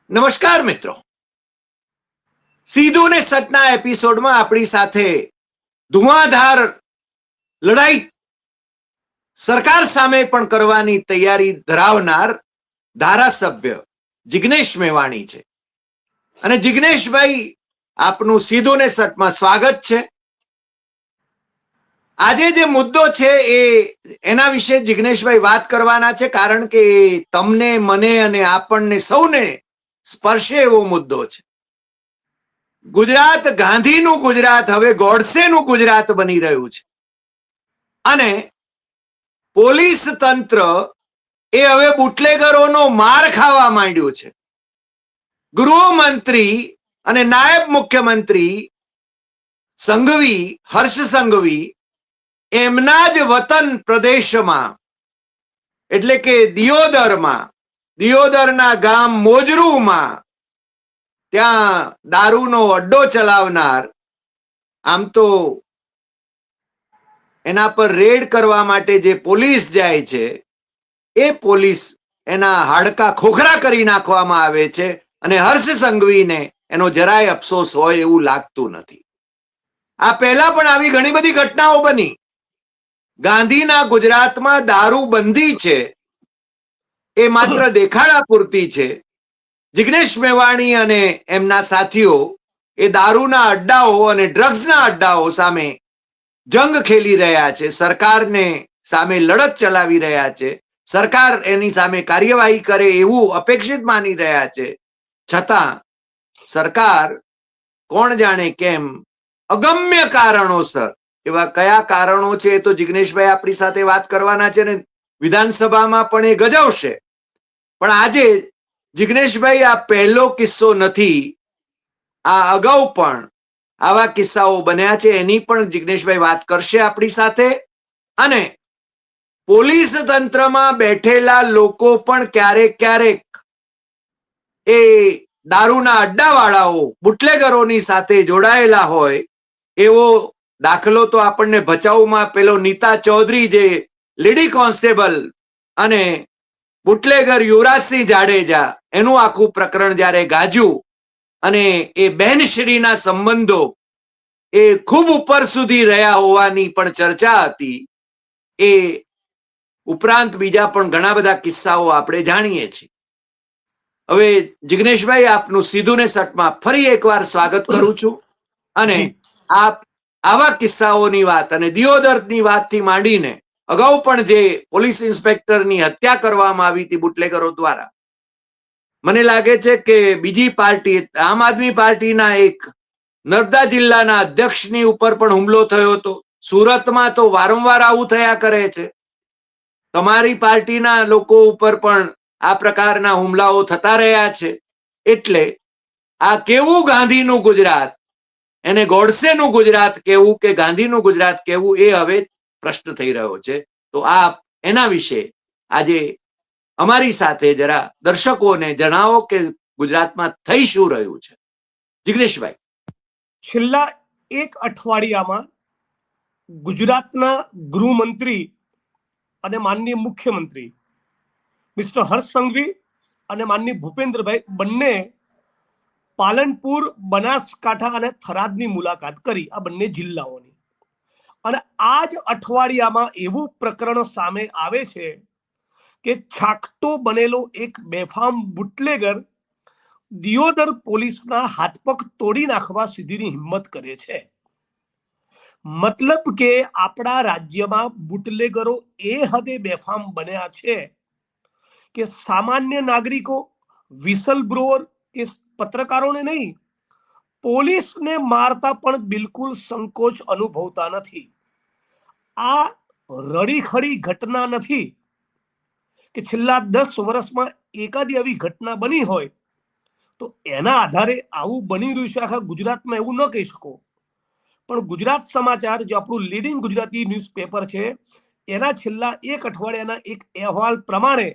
નમસ્કાર મિત્રો, સીધું ને સટના એપિસોડમાં આપણી સાથે ધુઆધાર લડાઈ સરકાર સામે પણ કરવાની તૈયારી ધરાવનાર ધારાસભ્ય જિગ્નેશ મેવાણી છે. અને જિગ્નેશભાઈ, આપનું સીધું ને સટમાં સ્વાગત છે. આજે જે મુદ્દો છે એના વિશે જિગ્નેશભાઈ વાત કરવાના છે, કારણ કે તમને, મને અને આપણને સૌને સ્પર્શે એવો મુદ્દો છે. ગુજરાત ગાંધીનું ગુજરાત હવે ગોડસેનું ગુજરાત બની રહ્યું છે અને પોલીસ તંત્ર એ હવે બુટલેગરોનો માર ખાવા માંડ્યું છે. ગૃહમંત્રી અને નાયબ મુખ્યમંત્રી સંઘવી, હર્ષ સંઘવી, એમના જ વતન પ્રદેશમાં એટલે કે દિયોદરના ગામ મોજરૂમાં ત્યાં દારૂનો અડ્ડો ચલાવનાર, આમ તો એના પર રેડ કરવા માટે જે પોલીસ જાય છે એ પોલીસ એના હાડકા ખોખરા કરી નાખવામાં આવે છે અને હર્ષ સંઘવીને એનો જરાય અફસોસ હોય એવું લાગતું નથી. આ પહેલા પણ આવી ઘણી બધી ઘટનાઓ બની. ગાંધીના ગુજરાતમાં દારૂ બંધી છે એ માત્ર દેખાડા પૂરતી છે. જિગ્નેશ મેવાણી અને એમના સાથીઓ એ દારૂના અડ્ડાઓ અને ડ્રગ્સના અડ્ડાઓ સામે જંગ ખેલી રહ્યા છે, સરકારને સામે લડત ચલાવી રહ્યા છે, સરકાર એની સામે કાર્યવાહી કરે એવું અપેક્ષિત માની રહ્યા છે. છતાં સરકાર કોણ જાણે કેમ અગમ્ય કારણોસર, એવા કયા કારણો છે એ તો જિગ્નેશભાઈ આપણી સાથે વાત કરવાના છે ને વિધાનસભામાં પણ એ ગજવશે. પણ આજે જિગ્નેશભાઈ, આ પહેલો કિસ્સો નથી, આ અગાઉ પણ આવા કિસ્સાઓ બન્યા છે, એની પણ જિગ્નેશભાઈ વાત કરશે આપણી સાથે. અને પોલીસ તંત્રમાં બેઠેલા લોકો પણ ક્યારેક ક્યારેક એ દારૂના અડ્ડાવાળાઓ, બુટલેગરોની સાથે જોડાયેલા હોય એવો દાખલો તો આપણને ભચાઉમાં પેલો નીતા ચૌધરી, જે લેડી કોન્સ્ટેબલ અને બુટલેગર યુવરાજસિંહ જાડેજા, એનું આખું પ્રકરણ જ્યારે ગાજ્યું અને એ બહેનશ્રીના સંબંધો એ ખૂબ ઉપર સુધી રહ્યા હોવાની પણ ચર્ચા હતી. એ ઉપરાંત બીજા પણ ઘણા બધા કિસ્સાઓ આપણે જાણીએ છીએ. હવે જિગ્નેશભાઈ, આપનું સીધું ને સટમાં ફરી એકવાર સ્વાગત કરું છું. અને આપ આવા કિસ્સાઓની વાત અને દિયોદરની વાતથી માંડીને અગાઉ પણ જે પોલીસ ઇન્સ્પેક્ટરની હત્યા કરવામાં આવી હતી બુટલેગરો દ્વારા, મને લાગે છે કે બીજી પાર્ટી, આમ આદમી પાર્ટીના એક નર્મદા જિલ્લાના અધ્યક્ષની ઉપર પણ હુમલો થયો હતો. સુરતમાં તો વારંવાર આવું થયા કરે છે. તમારી પાર્ટીના લોકો ઉપર પણ આ પ્રકારના હુમલાઓ થતા રહ્યા છે. એટલે આ કેવું ગાંધીનું ગુજરાત, એને ગોડસેનું ગુજરાત કેવું કે ગાંધીનું ગુજરાત કેવું, એ હવે પ્રશ્ન થઈ રહ્યો છે. તો આપ એના વિશે આજે અમારી સાથે જરા દર્શકોને જણાવો કે ગુજરાતમાં થઈ શું રહ્યું છે. જિગ્નેશભાઈ, છેલ્લા એક અઠવાડિયામાં ગુજરાતના ગૃહમંત્રી અને માનનીય મુખ્યમંત્રી મિસ્ટર હર્ષ સંઘવી અને માનનીય ભૂપેન્દ્રભાઈ બંને પાલનપુર, બનાસકાંઠા અને થરાદની મુલાકાત કરી, આ બંને જિલ્લાઓની. અને આ જ અઠવાડિયામાં એવું પ્રકરણ સામે આવે છે કે છાકટો બનેલો એક બેફામ બુટલેગર દિયોદર પોલીસના હાથ પગ તોડી નાખવા સુધીની હિંમત કરે છે. મતલબ કે આપણા રાજ્યમાં બુટલેગરો એ હદે બેફામ બન્યા છે કે સામાન્ય નાગરિકો, વિસલ બ્રોઅર કે પત્રકારોને નહીં, પોલીસને મારતા પણ બિલકુલ સંકોચ અનુભવતા નથી. આ રડીખડી ઘટના નથી કે છેલ્લા 10 વર્ષમાં એકાદી આવી ઘટના બની હોય તો એના આધારે આવું બની રહ્યું છે આખા ગુજરાતમાં, એવું ન કહી શકો. પણ ગુજરાત સમાચાર, જે આપણું લીડિંગ ગુજરાતી ન્યૂઝપેપર છે, એના છેલ્લા એક અઠવાડિયાના એક અહેવાલ પ્રમાણે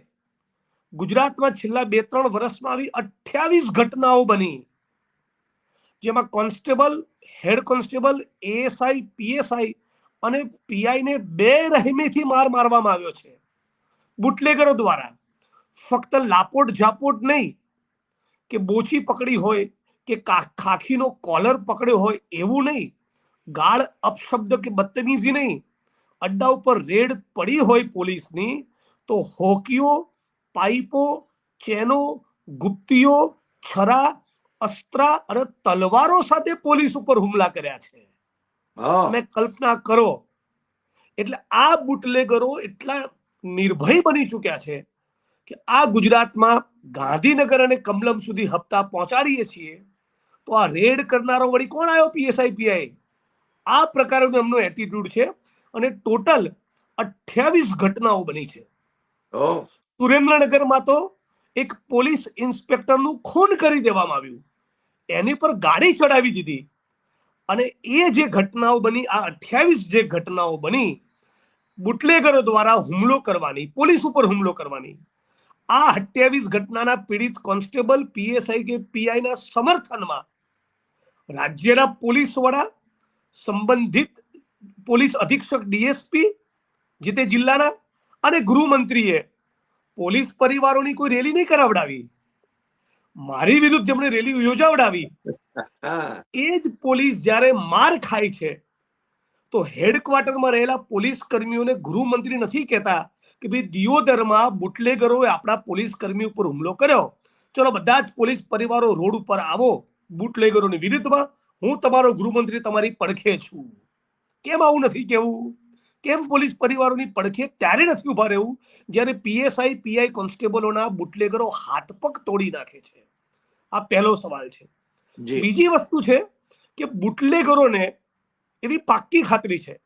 ગુજરાતમાં છેલ્લા 2-3 વર્ષમાં આવી 28 ઘટનાઓ બની, જેમાં constable, head constable, ASI, PSI અને પીઆઈ ને બેરહેમીથી મારવામાં આવ્યો છે બુટલેગરો દ્વારા. ફક્ત લાપોટ ઝાપોટ નહીં કે બોચી પકડી હોય કે ખાખીનો કોલર પકડ્યો હોય એવું નહીં, ગાળ અપશબ્દ કે બદતમીઝી નહીં, અડ્ડા ઉપર રેડ પડી હોય પોલીસની તો હોકીઓ, પાઇપો, ચેનો, ગુપ્તીઓ, છરા, અસ્ત્રા અને તલવારો સાથે પોલીસ ઉપર હુમલા કર્યા છે. તમે કલ્પના કરો. એટલે આ બુટલેગરો એટલા નિર્ભય બની ચૂક્યા છે કે આ ગુજરાતમાં ગાંધીનગર અને કમલમ સુધી હપ્તા પહોંચાડીએ છીએ તો આ રેડ કરનારો વળી કોણ આવ્યો? PSI PI. આ પ્રકારનો એમનો એટીટ્યુડ છે. અને ટોટલ 28 ઘટનાઓ બની છે. સુરેન્દ્રનગરમાં તો એક પોલીસ ઇન્સ્પેક્ટરનું ખૂન કરી દેવામાં આવ્યું, એની પર ગાડી ચડાવી દીધી. અને એ જે ઘટનાઓ બની, આ 28 જે ઘટનાઓ બની બુટલેગરો દ્વારા હુમલો કરવાની, પોલીસ ઉપર હુમલો કરવાની, આ 28 ઘટનાના પીડિત કોન્સ્ટેબલ, પીએસઆઈ કે પીઆઈ ના સમર્થનમાં રાજ્યના પોલીસ વડા, સંબંધિત પોલીસ અધિક્ષક ડીએસપી જે તે જિલ્લાના અને ગૃહમંત્રીએ પોલીસ પરિવારોની કોઈ રેલી નહીં કરાવડાવી. મારી વિરુદ્ધ જેમણે રેલી યોજાવડાવી એ જ પોલીસ જ્યારે માર ખાય છે તો હેડક્વાર્ટરમાં રહેલા પોલીસ કર્મીઓને ગૃહમંત્રી નથી કહેતા કે ભાઈ દિયોદરમાં બુટલેગરોએ આપણા પોલીસ કર્મી ઉપર હુમલો કર્યો, ચલો બધા જ પોલીસ પરિવારો રોડ ઉપર આવો બુટલેગરોની વિરુદ્ધમાં, હું તમારો ગૃહમંત્રી તમારી પડખે છું. કેમ આવું નથી કેવું? કેમ પોલીસ પરિવારોની પડખે ત્યારે નથી ઉભા રહેવું જ્યારે પીએસઆઈ પીઆઈ કોન્સ્ટેબલોના બુટલેગરો હાથ પગ તોડી નાખે છે? આ પહેલો સવાલ છે. બીજી વસ્તુ છે કે બુટલેગરોને એવી પાક્કી ખાતરી છે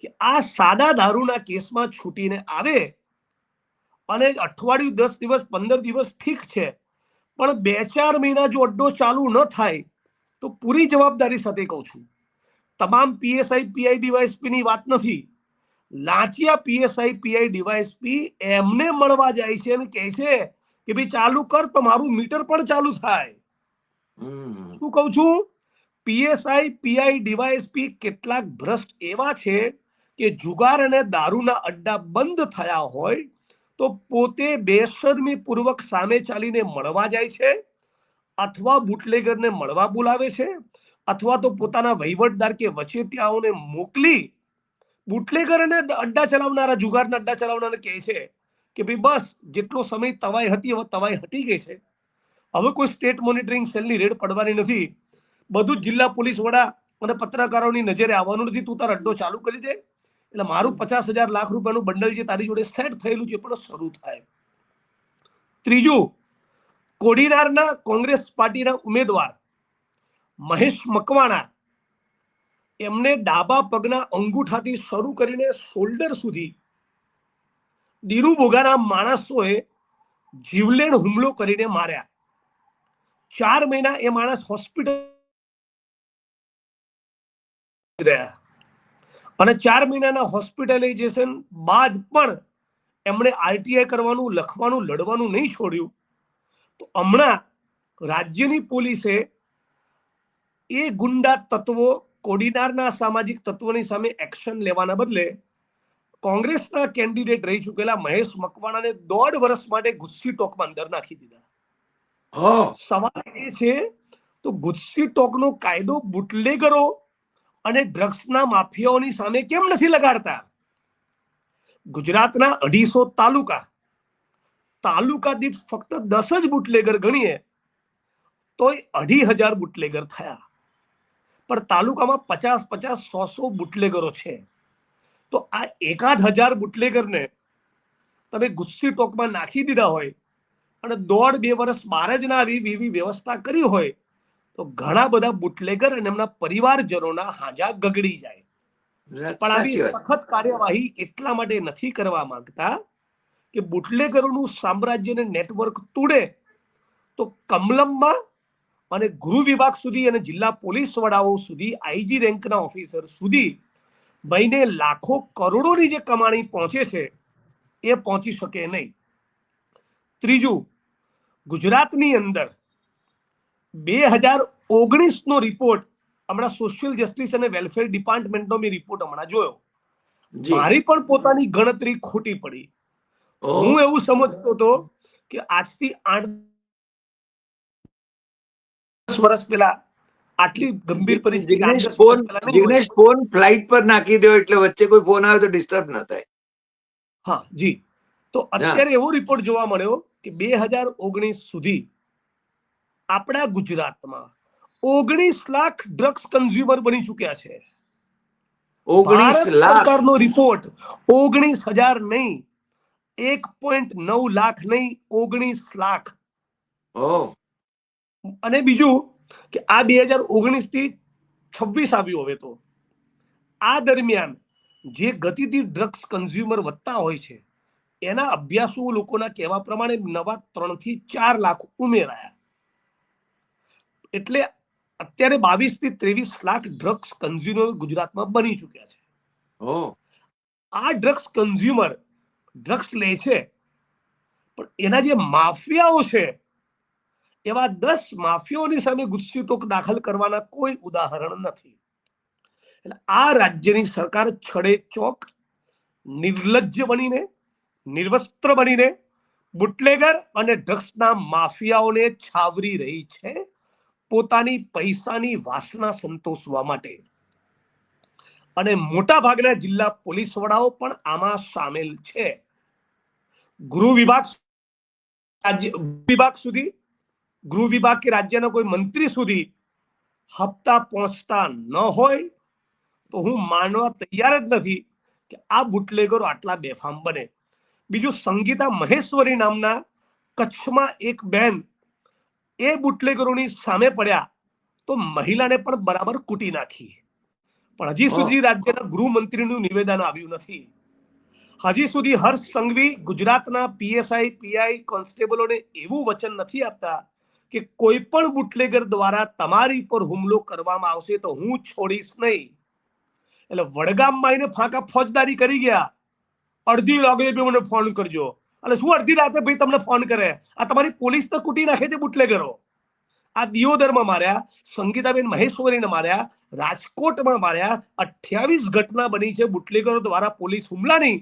કે આ સાદા દારૂના કેસમાં છૂટીને આવે અને અઠવાડિયું, 10 દિવસ, 15 દિવસ ઠીક છે, પણ 2-4 મહિના જો અડ્ડો ચાલુ ન થાય તો પૂરી જવાબદારી સાથે કહું છું, તમામ પીએસઆઈ પીઆઈ ડીવાયએસપી ની વાત નથી, લાંચિયા પીએસઆઈ પીઆઈ ડીવાયએસપી એમને મળવા જાય છે અને કહે છે કે ભાઈ ચાલુ કર તો મારું મીટર પણ ચાલુ થાય. શું કહું છું? પીએસઆઈ પીઆઈ ડીવાયએસપી કેટલાક ભ્રષ્ટ એવા છે કે જુગાર અને દારૂના અડ્ડા બંધ થયા હોય તો પોતે બેશરમી પૂર્વક સામે ચાલીને મળવા જાય છે, અથવા બુટલેગરને મળવા બોલાવે છે, અથવા તો પોતાના વહીવટદાર કે વચેટિયાઓને મોકલી બુટલેગર અને અડ્ડા ચલાવનારા, જુગારના અડ્ડા ચલાવનારાને કહે છે કે ભાઈ બસ જેટલો સમય તવાઈ હતી હવે તવાઈ હટી ગઈ છે, હવે કોઈ સ્ટેટ મોનિટરિંગ સેલની રેડ પડવાની નથી, બધું જ જિલ્લા પોલીસ વડા અને પત્રકારોની નજરે આવવાનું નથી, તું તારો અડ્ડો ચાલુ કરી દે એટલે મારું 50,000 લાખ રૂપિયાનું બંડલ જે તારી જોડે સેટ થયેલું છે પણ શરૂ થાય. ત્રીજું, કોડીનારના કોંગ્રેસ પાર્ટીના ઉમેદવાર મહેશ મકવાણા, એમને ડાબા પગના અંગૂઠાથી શરૂ કરીને શોલ્ડર સુધી દીરુ બોગાના માણસોએ જીવલેણ હુમલો કરીને માર્યા. 4 મહિના એ માણસ હોસ્પિટલ રહ્યા અને 4 મહિનાના હોસ્પિટલાઇઝેશન બાદ પણ એમણે આરટીઆઈ કરવાનું, લખવાનું, લડવાનું નહીં છોડ્યું. તો હમણાં રાજ્યની પોલીસે એ ગુંડા તત્વો, કોડીનારના સામાજિક તત્વોની સામે એક્શન લેવાના બદલે કોંગ્રેસના કેન્ડિડેટ રહી ચૂકેલા મહેશ મકવાણાને 1.5 વર્ષ માટે ગુસ્સી ટોકમાં અંદર નાખી દીધા. સવાલ એ છે તો ગુસ્સી ટોકનો કાયદો બુટલેગરો અને ડ્રગ્સના માફિયાઓની સામે કેમ નથી લગાડતા? ગુજરાતના 250 તાલુકા દીઠ ફક્ત 10 જ બુટલેગર ગણીએ તોય 2,500 બુટલેગર થયા, પણ તાલુકામાં 50-50, 100 બુટલેગરો છે. તો આ 1,000 બુટલેગરને તમે ગુસ્સી ટોકમાં નાખી દીધા હોય અને 1.5-2 વર્ષ બહાર જ ના આવી એવી વ્યવસ્થા કરી હોય તો ઘણા બધા બુટલેગર અને એમના પરિવારજનોના હાજા ગગડી જાય. પણ આવી સખત કાર્યવાહી એટલા માટે નથી કરવા માંગતા કે બુટલેગરોનું સામ્રાજ્યને નેટવર્ક તોડે તો કમલમમાં અને ગૃહ વિભાગ સુધી અને જિલ્લા પોલીસ વડાઓ સુધી, આઈજી રેન્કના ઓફિસર સુધી મહિને લાખો કરોડોની જે કમાણી પહોંચે છે એ પહોંચી શકે નહીં. ત્રીજું, ગુજરાતની અંદર 2019નો રિપોર્ટ, હમણાં સોશિયલ જસ્ટિસ અને વેલફેર ડિપાર્ટમેન્ટનો મેં રિપોર્ટ હમણાં જોયો, મારી પણ પોતાની ગણતરી ખોટી પડી. હું એવું સમજતો હતો કે આજથી 8 10 વર્ષ પહેલા આટલી ગંભીર પરિસ્થિતિ જિગ્નેશ 10 વર્ષ પહેલા નહીં હોય. ફોન ફ્લાઇટ પર નાખી દો એટલે વચ્ચે કોઈ ફોન આવે તો ડિસ્ટર્બ ન થાય. હા જી. તો અત્યારે એવો રિપોર્ટ જોવા મળ્યો કે 2019 સુધી આપણા ગુજરાતમાં 19 લાખ ડ્રગ્સ કન્ઝ્યુમર બની ચૂક્યા છે. 19 લાખ સરકારનો રિપોર્ટ 19,000 નહીં, 1.9 લાખ નહીં, 19 લાખ. અને બીજું કે આ 2019 થી 26 આવ્યું. હવે તો આ દરમિયાન જે ગતિથી ડ્રગ્સ કન્ઝ્યુમર વધતા હોય છે એના અભ્યાસો લોકોના કહેવા પ્રમાણે નવા 3 થી 4 લાખ ઉમેરાયા. એટલે અત્યારે 22 થી 23 લાખ ડ્રગ્સ કન્ઝ્યુમર ગુજરાતમાં બની ચૂક્યા છે. આ ડ્રગ્સ કન્ઝ્યુમર ડ્રગ્સ લે છે પણ એના જે માફિયાઓ છે એવા 10 માફિયાઓની સામે ગુસ્સીટોક દાખલ કરવાના કોઈ ઉદાહરણ નથી. એટલે આ રાજ્યની સરકાર છડે ચોક નિર્લજ્જ બનીને, નિર્વસ્ત્ર બનીને બુટલેગર અને ડ્રગ્સના માફિયાઓને છાવરી રહી છે પોતાની પૈસાની વાસના સંતોષવા માટે. અને મોટા ભાગના જિલ્લા પોલીસ વડાઓ પણ આમાં સામેલ છે. ગૃહ વિભાગ સુધી, ગૃહ વિભાગ કે રાજ્યના કોઈ મંત્રી સુધી હપ્તા પહોંચતા ન હોય તો હું માનવા તૈયાર જ નથી કે આ બુટલેગરો આટલા બેફામ બને. બીજું, સંગીતા મહેશ્વરી નામના કચ્છમાં એક બેન એ બુટલેગરોની સામે પડ્યા તો મહિલાને પણ બરાબર કૂટી નાખી. પણ હજી સુધી રાજ્યના ગૃહમંત્રીનું નિવેદન આવ્યું નથી. હજી સુધી હર્ષ સંઘવી ગુજરાતના પીએસઆઈ, પીઆઈ, કોન્સ્ટેબલોને એવું વચન નથી આપતા કે કોઈ પણ બુટલેગર દ્વારા તમારી પર હુમલો કરવામાં આવશે તો હું છોડીશ નહીં. એટલે વડગામમાં એને ફાંકા ફોજદારી કરી ગયા. અડધી વાગે મને ફોન કરજો. એટલે શું અડધી રાતે ભાઈ તમને ફોન કરે? આ તમારી પોલીસ તો કૂટી નાખે છે બુટલેગરો. આ દિયોદરમાં માર્યા, સંગીતાબેન મહેશ્વરીને માર્યા, રાજકોટમાં માર્યા. 28 ઘટના બની છે બુટલેગરો દ્વારા પોલીસ હુમલાની.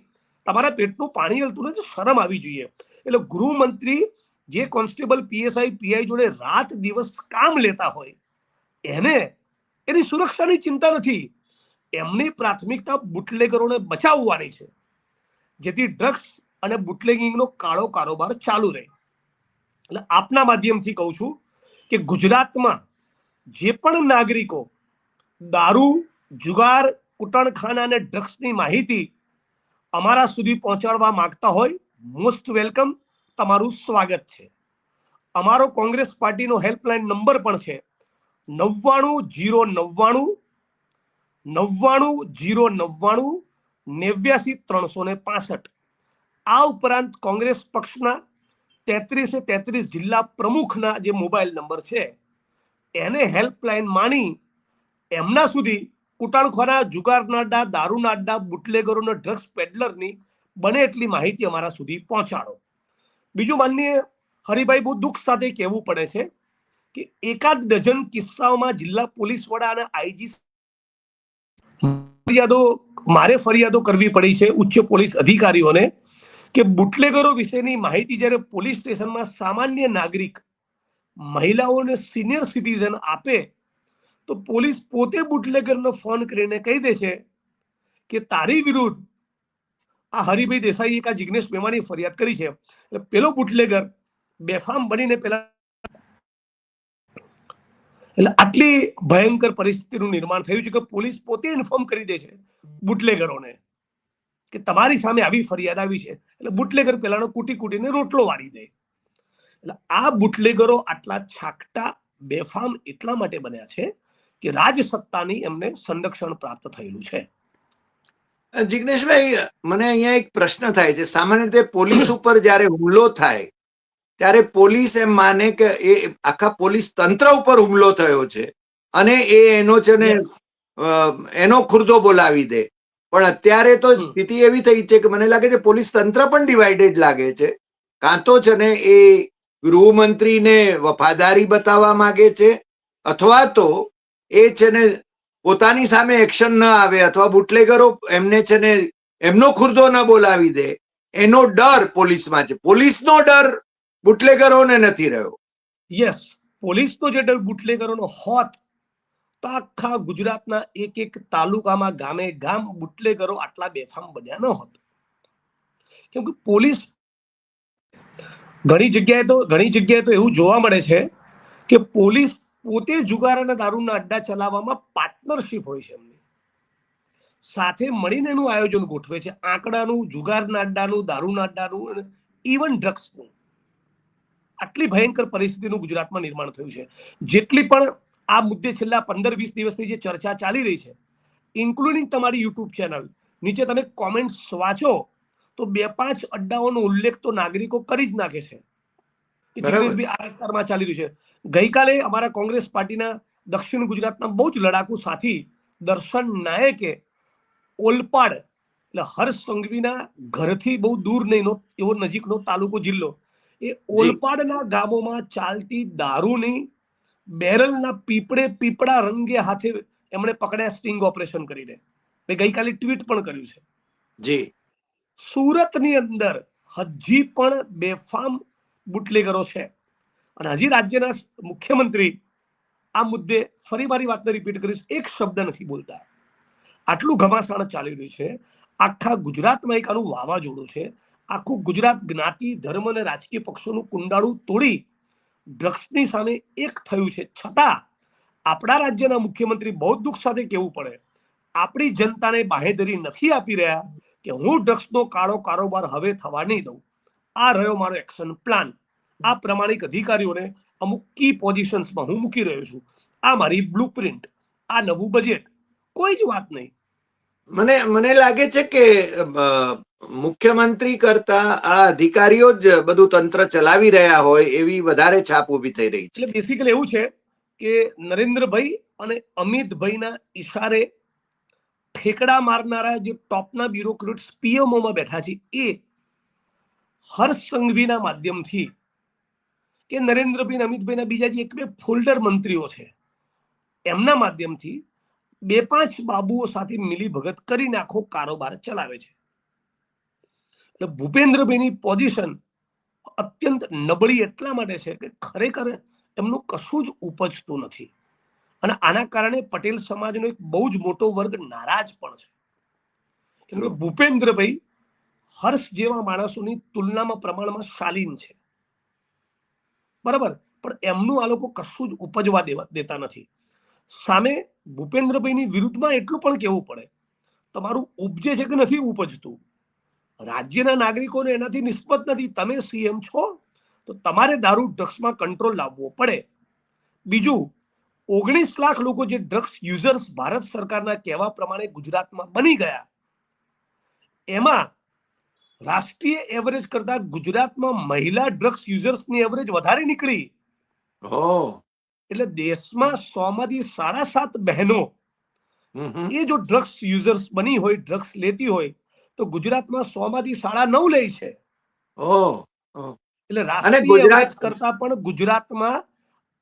તમારા પેટનું પાણી હલતું નથી, શરમ આવી જોઈએ. એટલે ગૃહમંત્રી જે કોન્સ્ટેબલ, પીએસઆઈ, પીઆઈ જોડે રાત દિવસ કામ લેતા હોય એને એની સુરક્ષાની ચિંતા નથી. એમની પ્રાથમિકતા બુટલેગરોને બચાવવાની છે જેથી ડ્રગ્સ અને બુટલેગિંગનો કાળો કારોબાર ચાલુ રહે. એટલે આપના માધ્યમથી કહું છું કે ગુજરાતમાં જે પણ નાગરિકો દારૂ, જુગાર, કુટણખાના અને ડ્રગ્સની માહિતી અમારા સુધી પહોંચાડવા માંગતા હોય, મોસ્ટ વેલકમ, તમારું સ્વાગત છે. અમારો કોંગ્રેસ પાર્ટીનો હેલ્પલાઇન નંબર પણ છે 99 099 99 099 89365. આ ઉપરાંત કોંગ્રેસ પક્ષના 33 જિલ્લા પ્રમુખના જે મોબાઈલ નંબર છે એને હેલ્પલાઇન માની એમના સુધી કુટાણખાના, જુગારના અડ્ડા, દારૂના અડ્ડા, બુટલેગરોના, ડ્રગ્સ પેડલરની બને એટલી માહિતી અમારા સુધી પહોંચાડો. બીજું, માનનીય હરિભાઈ, બહુ દુઃખ સાથે કહેવું પડે છે કે એકાદ ડઝન કિસ્સાઓમાં જિલ્લા પોલીસ વડા અને આઈજી મારે ફરિયાદો કરવી પડી છે ઉચ્ચ પોલીસ અધિકારીઓને કે બુટલેગરો વિશેની માહિતી જ્યારે પોલીસ સ્ટેશનમાં સામાન્ય નાગરિક, મહિલાઓને સિનિયર સિટીઝન આપે તો પોલીસ પોતે બુટલેગરનો ફોન કરીને કહી દે છે કે તારી વિરુદ્ધ આ હરિભાઈ દેસાઈ એક આ જિગ્નેશ મેવાણી ફરિયાદ કરી છે. એટલે પેલો બુટલેગર બેફામ બનીને પેલા. એટલે આટલી ભયંકર પરિસ્થિતિનું નિર્માણ થયું છે કે પોલીસ પોતે ઇન્ફોર્મ કરી દે છે બુટલેગરોને કે તમારી સામે આવી ફરિયાદ આવી છે. એટલે બુટલેગર પેલાનો કૂટીને રોટલો વાળી દે. એટલે આ બુટલેગરો આટલા છાકટા, બેફામ એટલા માટે બન્યા છે કે રાજસત્તાની એમને સંરક્ષણ પ્રાપ્ત થયેલું છે. જિગ્નેશભાઈ, મને અહીંયા એક પ્રશ્ન થાય છે. સામાન્ય રીતે પોલીસ ઉપર જ્યારે હુમલો થાય ત્યારે પોલીસ એમ માને કે એ આખા પોલીસ તંત્ર ઉપર હુમલો થયો છે અને એનો છે ને એનો ખુરદો બોલાવી દે. પણ અત્યારે તો સ્થિતિ એવી થઈ છે કે મને લાગે છે પોલીસ તંત્ર પણ ડિવાઇડેડ લાગે છે. કાં તો છે ને એ ગૃહમંત્રીને વફાદારી બતાવવા માંગે છે અથવા તો એ છે ને પોતાની સામે એક્શન ન આવે અથવા બુટલેગરો એમને છે ને એમનો ખુરદો ન બોલાવી દે એનો ડર પોલીસમાં છે. પોલીસનો ડર બુટલેગરોને નથી રહ્યો. યસ, પોલીસનો જે ડર બુટલેગરોનો હોત તો આખા ગુજરાતના એક એક તાલુકામાં ગામે ગામ બુટલેગરો આટલા બેફામ બન્યા ન હોત. કેમ કે પોલીસ ઘણી જગ્યાએ તો એવું જોવા મળે છે કે પોલીસ પોતે જુગાર અને દારૂના અડ્ડા ચલાવવામાં પાર્ટનરશિપ હોય છે એમની સાથે મળીને એનું આયોજન ગોઠવે છે, આંકડાનું, જુગારના અડ્ડાનું, દારૂના અડ્ડાનું, ઇવન ડ્રગ્સનું. આટલી ભયંકર પરિસ્થિતિનું ગુજરાતમાં નિર્માણ થયું છે. જેટલી પણ આ મુદ્દે છેલ્લા 15-20 દિવસની જે ચર્ચા ચાલી રહી છે, ઇન્ક્લુડિંગ તમારી યુટ્યુબ ચેનલ, નીચે તમે કોમેન્ટ્સ વાંચો તો 2-5 અડ્ડાઓનો ઉલ્લેખ તો નાગરિકો કરી જ નાખે છે કે જિગ્નેશભાઈ આ વિસ્તારમાં ચાલી રહ્યું છે. ગઈકાલે અમારા કોંગ્રેસ પાર્ટીના દક્ષિણ ગુજરાતના બહુ જ લડાકુ સાથી દર્શન નાયકે ઓલપાડ એટલે હર્ષ સંઘવીના ઘરથી બહુ દૂર નહીં એવો નજીકનો તાલુકો જિલ્લો, એ ઓલપાડના ગામોમાં ચાલતી દારૂની બેરલના પીપળા રંગે હાથે એમણે પકડ્યા સ્ટિંગ ઓપરેશન કરીને. મેં ગઈકાલે ટ્વીટ પણ કર્યું છે. જી, સુરતની અંદર હજી પણ બેફામ બુટલેગરો છે અને હજી રાજ્યના મુખ્યમંત્રી આ મુદ્દે ફરી મારી વાતને રિપીટ કરીશ, એક શબ્દ નથી બોલતા. આટલું ઘમાસાણ ચાલી રહ્યું છે. આખા ગુજરાતમાં એક આનું વાવાઝોડું છે. આખું ગુજરાત જ્ઞાતિ, ધર્મ અને રાજકીય પક્ષોનું કુંડાળું તોડી ડ્રગ્સની સામે એક થયું છે. છતાં આપણા રાજ્યના મુખ્યમંત્રી બહુ દુઃખ સાથે કહેવું પડે, આપણી જનતાને બાહેધરી નથી આપી રહ્યા કે હું ડ્રગ્સનો કાળો કારોબાર હવે થવા નહીં દઉં. આ રહ્યો મારો એક્શન પ્લાન. આ પ્રમાણિક અધિકારીઓને અમુક કી પોઝિશન્સમાં હું મૂકી રહ્યો છું. આ મારી બ્લુપ્રિન્ટ, આ નવું બજેટ. કોઈ જ વાત નહીં. મને લાગે છે કે મુખ્યમંત્રી કરતા આ અધિકારીઓ જ બધું તંત્ર ચલાવી રહ્યા હોય એવી વધારે છાપ ઉભી થઈ રહી છે. એટલે બેસિકલી એવું છે કે નરેન્દ્રભાઈ અને અમિતભાઈના ઈશારે ઠેકડા મારનારા જે ટોપના બ્યુરોક્રેટ્સ પીએમઓમાં બેઠા છે, એ હર્ષ સંઘવીના માધ્યમથી કે નરેન્દ્રભાઈ અને અમિતભાઈના બીજા જે 1-2 ફોલ્ડર મંત્રીઓ છે એમના માધ્યમથી 2-5 બાબુઓ સાથે મિલી ભગત કરીને આખો કારોબાર ચલાવે છે. એટલે ભૂપેન્દ્રભાઈની પોઝિશન અત્યંત નબળી એટલા માટે છે કે ખરેખર એમનું કશું જ ઉપજતું નથી અને આના કારણે પટેલ સમાજનો એક બહુ જ મોટો વર્ગ નારાજ પણ છે. કેમ કે ભૂપેન્દ્રભાઈ હર્ષ જેવા માણસોની તુલનામાં પ્રમાણમાં શાલીન છે, બરાબર, પણ એમનું આ લોકો કશું જ ઉપજવા દેતા નથી. સામે ભૂપેન્દ્રભાઈની વિરુદ્ધમાં એટલું પણ કહેવું પડે, તમારું ઉપજે છે કે નથી ઉપજતું, રાજ્યના નાગરિકોને એનાથી નિસ્બત નથી. તમે સીએમ છો તો તમારે દારૂ ડ્રગ્સમાં કંટ્રોલ લાવવો પડે. બીજું, 19 લાખ લોકો જે ડ્રગ્સ યુઝર્સ ભારત સરકારના કહેવા પ્રમાણે ગુજરાતમાં બની ગયા, એમાં રાષ્ટ્રીય એવરેજ કરતા ગુજરાતમાં મહિલા ડ્રગ્સ યુઝર્સની એવરેજ વધારે નીકળી. એટલે દેશમાં 100માંથી 7.5 બહેનો એ જો ડ્રગ્સ યુઝર્સ બની હોય, ડ્રગ્સ લેતી હોય, તો ગુજરાતમાં 100માંથી 9.5 લે છે. એટલે રાષ્ટ્રીય એવરેજ કરતા પણ ગુજરાતમાં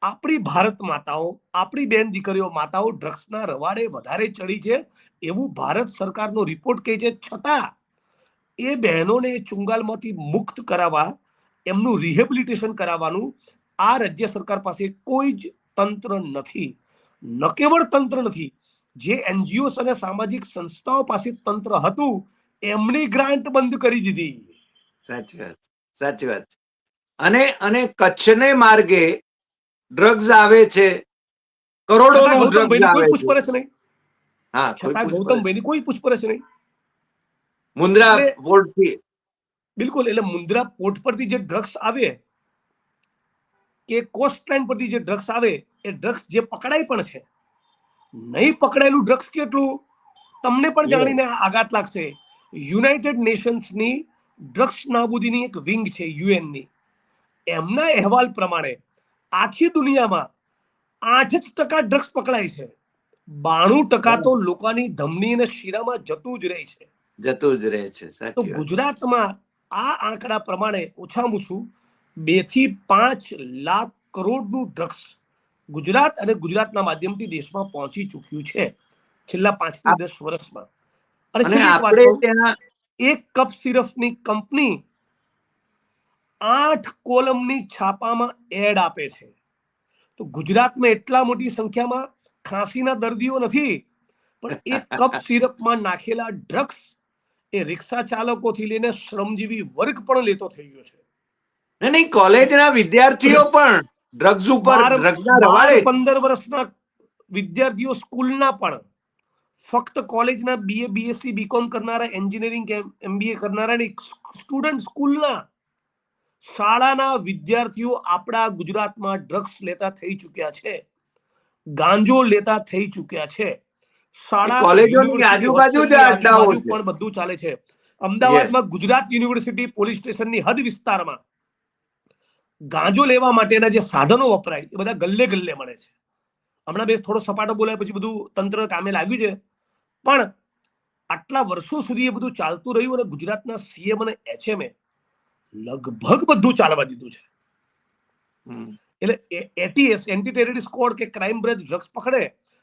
આપણી ભારત માતાઓ, આપણી બેન દીકરીઓ માતાઓ ડ્રગ્સના રવાડે વધારે ચડી છે એવું ભારત સરકારનો રિપોર્ટ કહે છે. છતાં એ બહેનોને ચુંગાલમાંથી મુક્ત કરાવવા, એમનું રિહેબિલિટેશન કરાવવાનું આ રાજ્ય સરકાર પાસે કોઈ જ તંત્ર નથી. ન કેવળ તંત્ર નથી, જે એનજીઓસ અને સામાજિક સંસ્થાઓ પાસે તંત્ર હતું એમની ગ્રાન્ટ બંધ કરી દીધી. સાચી વાત. અને કચ્છને માર્ગે ડ્રગ્સ આવે છે, કરોડોનું ડ્રગ્સ આવે છે. પૂછપરછ નહીં. હા, છતાં ગૌતમભાઈની કોઈ પૂછપરછ નહીં. મુન્દ્રા પોર્ટથી, બિલકુલ. એટલે મુન્દ્રા પોર્ટ પરથી જે ડ્રગ્સ આવે કે કોસ્ટ લાઇન પરથી જે ડ્રગ્સ આવે, એ ડ્રગ્સ જે પકડાય પણ છે, નહીં પકડાયેલું ડ્રગ્સ કેટલું તમને પણ જાણીને આઘાત લાગશે. યુનાઇટેડ નેશન્સની ડ્રગ્સ નાબૂદીની એક વિંગ છે, યુએનની, એમના અહેવાલ પ્રમાણે આખી દુનિયામાં 8% ડ્રગ્સ પકડાય છે, 92% તો લોકોની ધમની અને શીરામાં જતું જ રહે છે. તો ગુજરાતમાં આ આંકડા પ્રમાણે ઓછામાં ઓછું 2 થી 5 લાખ કરોડનું ડ્રગ્સ ગુજરાત અને ગુજરાતના માધ્યમથી દેશમાં પહોંચી ચૂક્યું છે છેલ્લા 5 થી 10 વર્ષમાં. અને એક કપ સિરપની કંપની 8 કોલમની છાપામાં એડ આપે છે. તો ગુજરાતમાં એટલા મોટી સંખ્યામાં ખાંસીના દર્દીઓ નથી, પણ એક કપ સિરપમાં નાખેલા ડ્રગ્સ એ રિક્ષા ચાલકોથી લઈને શ્રમજીવી વર્ગ પણ લેતો થઈ ગયો છે. નહીં, કોલેજના વિદ્યાર્થીઓ પણ ડ્રગ્સ ઉપર, ડ્રગ્સના રવાડે 15 વર્ષના વિદ્યાર્થીઓ સ્કૂલના પણ, ફક્ત કોલેજના BA BSc BCom કરનારા, એન્જિનિયરિંગ MBA કરનારા સ્ટુડન્ટ, સ્કૂલના શાળાના વિદ્યાર્થીઓ આપણા ગુજરાતમાં ડ્રગ્સ લેતા થઈ ચૂક્યા છે, ગાંજો લેતા થઈ ચૂક્યા છે. કોલેજોની આજુબાજુ જ અડ્ડાઓ છે. પણ બધું ચાલે છે. અમદાવાદમાં ગુજરાત યુનિવર્સિટી પોલીસ સ્ટેશનની હદ વિસ્તારમાં ગાંજો લેવા માટેના જે સાધનો વપરાય એ બધા ગલ્લે ગલ્લે મળે છે. હમણાં બે થોડો સપાટો બોલાય પછી બધું તંત્ર કામે લાગ્યું છે, પણ આટલા વર્ષો સુધી એ બધું ચાલતું રહ્યું અને ગુજરાતના CM અને HM લગભગ બધું ચાલવા દીધું છે. એટલે ATS, એન્ટી ટેરરિસ્ટ સ્ક્વોડ કે ક્રાઇમ બ્રાન્ચ ડ્રગ્સ પકડે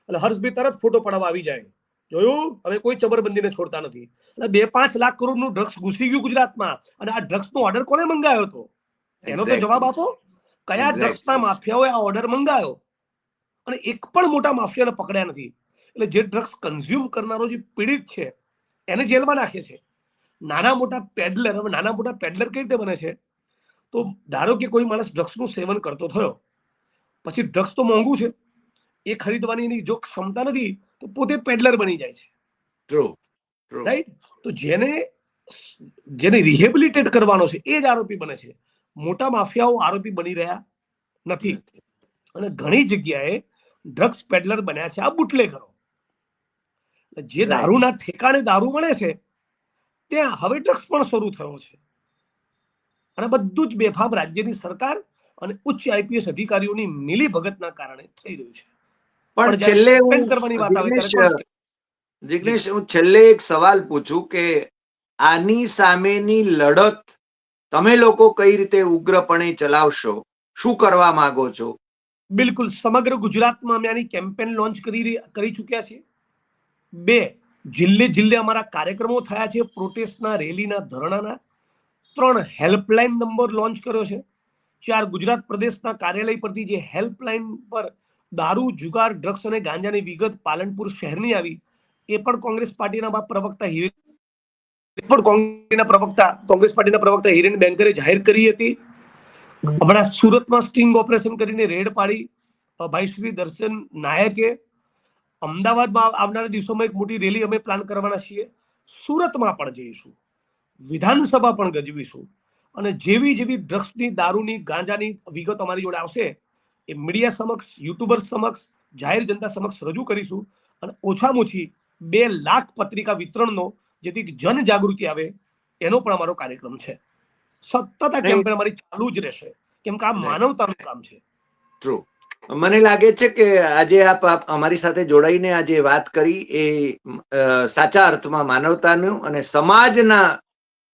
એટલે હર્ષભાઈ તરત ફોટો પડવા આવી જાય, જોયું, હવે કોઈ ચબરબંધીને છોડતા નથી. એટલે 2-5 લાખ કરોડનું ડ્રગ્સ ઘૂસી ગયું ગુજરાતમાં. અને આ ડ્રગ્સનો ઓર્ડર કોને મંગાવ્યો હતો એનો તો જવાબ આપો. કયા ડ્રગ્સના માફિયાઓએ આ ઓર્ડર મંગાવ્યો? અને એક પણ મોટા માફિયાને પકડ્યા નથી. એટલે જે ડ્રગ્સ કન્ઝ્યુમ કરનારો જે પીડિત છે એને જેલમાં નાખે છે. નાના મોટા પેડલર, હવે નાના મોટા પેડલર કઈ રીતે બને છે? તો ધારો કે કોઈ માણસ ડ્રગ્સનું સેવન કરતો થયો, પછી ડ્રગ્સ તો મોંઘું છે, એ ખરીદવાની એની જો ક્ષમતા નથી તો પોતે પેડલર બની જાય છે. રાઈટ? તો જેને રિહેબિલિટેટ કરવાનો છે એ જ આરોપી બને છે. મોટા માફિયાઓ આરોપી બની રહ્યા નથી. અને ઘણી જગ્યાએ ડ્રગ્સ પેડલર બન્યા છે આ બુટલેગરો. જે દારૂના ઠેકાણે દારૂ મળે છે ત્યાં હવે ડ્રગ્સ પણ શરૂ થયો છે. અને બધું જ બેફામ રાજ્યની સરકાર અને ઉચ્ચ IPS અધિકારીઓની મિલી ભગતના કારણે થઈ રહ્યું છે. પણ છેલ્લે કરવાની વાત આવે ત્યારે જિગ્નેશ, હું છેલ્લે એક સવાલ પૂછું કે આની સામેની લડત તમે લોકો કઈ રીતે ઉગ્રપણે ચલાવશો? શું કરવા માંગો છો? બિલકુલ, સમગ્ર ગુજરાતમાં અમે આની કેમ્પેન લોન્ચ કરી ચૂક્યા છીએ. 2 જિલ્લે અમારા કાર્યક્રમો થયા છે, પ્રોટેસ્ટના, રેલીના, ધરણાના. 3 હેલ્પલાઇન નંબર લોન્ચ કર્યો છે. 4 ગુજરાત પ્રદેશના કાર્યાલય પરથી જે હેલ્પલાઇન પર દારૂ, જુગાર, ડ્રગ્સ અને ગાંજાની વિગત પાલનપુર શહેરની આવી, એ પણ કોંગ્રેસ પાર્ટીના પ્રવક્તા હિરેન બેંકરે જાહેર કરી હતી. હમણાં સુરતમાં સ્ટિંગ ઓપરેશન કરીને રેડ પાડી ભાઈ શ્રી દર્શન નાયકે. અમદાવાદમાં આવનારા દિવસોમાં એક મોટી રેલી અમે પ્લાન કરવાના છીએ. સુરતમાં પણ જઈશું, વિધાનસભા પણ ગજવીશું. અને જેવી ડ્રગ્સની, દારૂની, ગાંજાની વિગત અમારી જોડે આવશે એ મીડિયા સમક્ષ, યુટ્યુબર્સ સમક્ષ, જાહેર જનતા સમક્ષ રજૂ કરીશું. અને ઓછામાં ઓછી 2 લાખ પત્રિકા વિતરણનો, જેથી જન જાગૃતિ આવે, એનો પણ અમારો કાર્યક્રમ છે. સતત આ કેમ્પેન અમારી ચાલુ જ રહેશે, કેમ કે આ માનવતાનું કામ છે. ટ્રુ. મને લાગે છે કે આજે આપ અમારી સાથે જોડાઈને આજે વાત કરી એ સાચા અર્થમાં માનવતાનું અને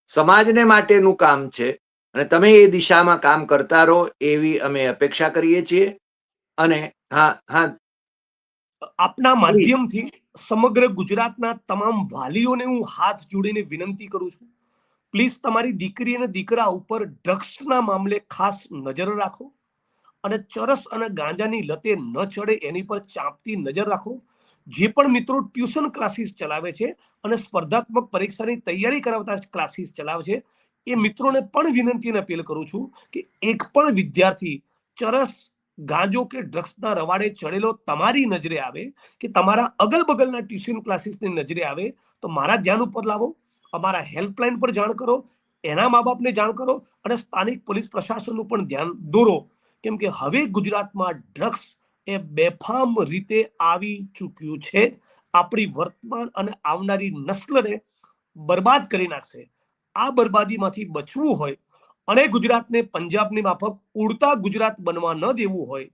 સમાજને માટેનું કામ છે. અને તમે એ દિશામાં કામ કરતા રહો એવી અમે અપેક્ષા કરીએ છીએ. અને આપના માધ્યમથી સમગ્ર ગુજરાતના તમામ વાલીઓને હું હાથ જોડીને વિનંતી કરું છું, પ્લીઝ તમારી દીકરી અને દીકરા ઉપર ડ્રગ્સના મામલે ખાસ નજર રાખો. અને ચરસ અને ગાંજાની લતે ન ચડે એની પર ચાંપતી નજર રાખો. જે પણ મિત્રો ટ્યુશન ક્લાસીસ ચલાવે છે અને સ્પર્ધાત્મક પરીક્ષાની તૈયારી કરાવતા ક્લાસીસ ચલાવે છે, એ મિત્રોને પણ વિનંતી અને અપીલ કરું છું કે એક પણ વિદ્યાર્થી ચરસ, ગાંજો કે ડ્રગ્સના રવાડે ચડેલો તમારી નજરે આવે કે તમારા અગલ બગલના ટ્યુશન ક્લાસીસની નજરે આવે તો મારા ધ્યાન ઉપર લાવો, અમારા હેલ્પલાઇન પર જાણ કરો, એના મા બાપને જાણ કરો અને સ્થાનિક પોલીસ પ્રશાસનનું પણ ધ્યાન દોરો. કેમ કે હવે ગુજરાતમાં ડ્રગ્સ એ બેફામ રીતે આવી ચૂક્યું છે. આપણી વર્તમાન અને આવનારી નસ્લને બરબાદ કરી નાખશે. આ બરબાદીમાંથી બચવું હોય અને ગુજરાતને પંજાબની માફક ઉડતા ગુજરાત બનવા ન દેવું હોય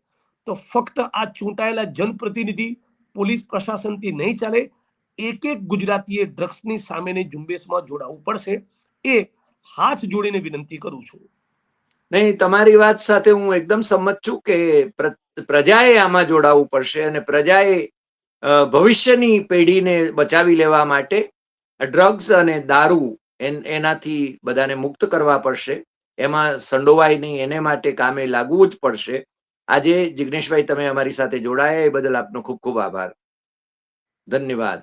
તો ફક્ત આ ચૂંટાયેલા જનપ્રતિનિધિ, પોલીસ પ્રશાસનથી નહીં ચાલે. એક ગુજરાતીએ ડ્રગ્સની સામેની ઝુંબેશમાં જોડાવવું પડશે. એ હાથ જોડીને વિનંતી કરું છું. નહીં, તમારી વાત સાથે હું એકદમ સંમત છું કે પ્રજાએ આમાં જોડાવવું પડશે અને પ્રજાએ ભવિષ્યની પેઢીને બચાવી લેવા માટે ડ્રગ્સ અને દારૂ એનાથી બધાને મુક્ત કરવા પડશે. એમાં સંડોવાય નહીં, એને માટે કામે લાગવું જ પડશે. આજે જિગ્નેશભાઈ તમે અમારી સાથે જોડાયા એ બદલ આપનો ખૂબ ખૂબ આભાર. ધન્યવાદ.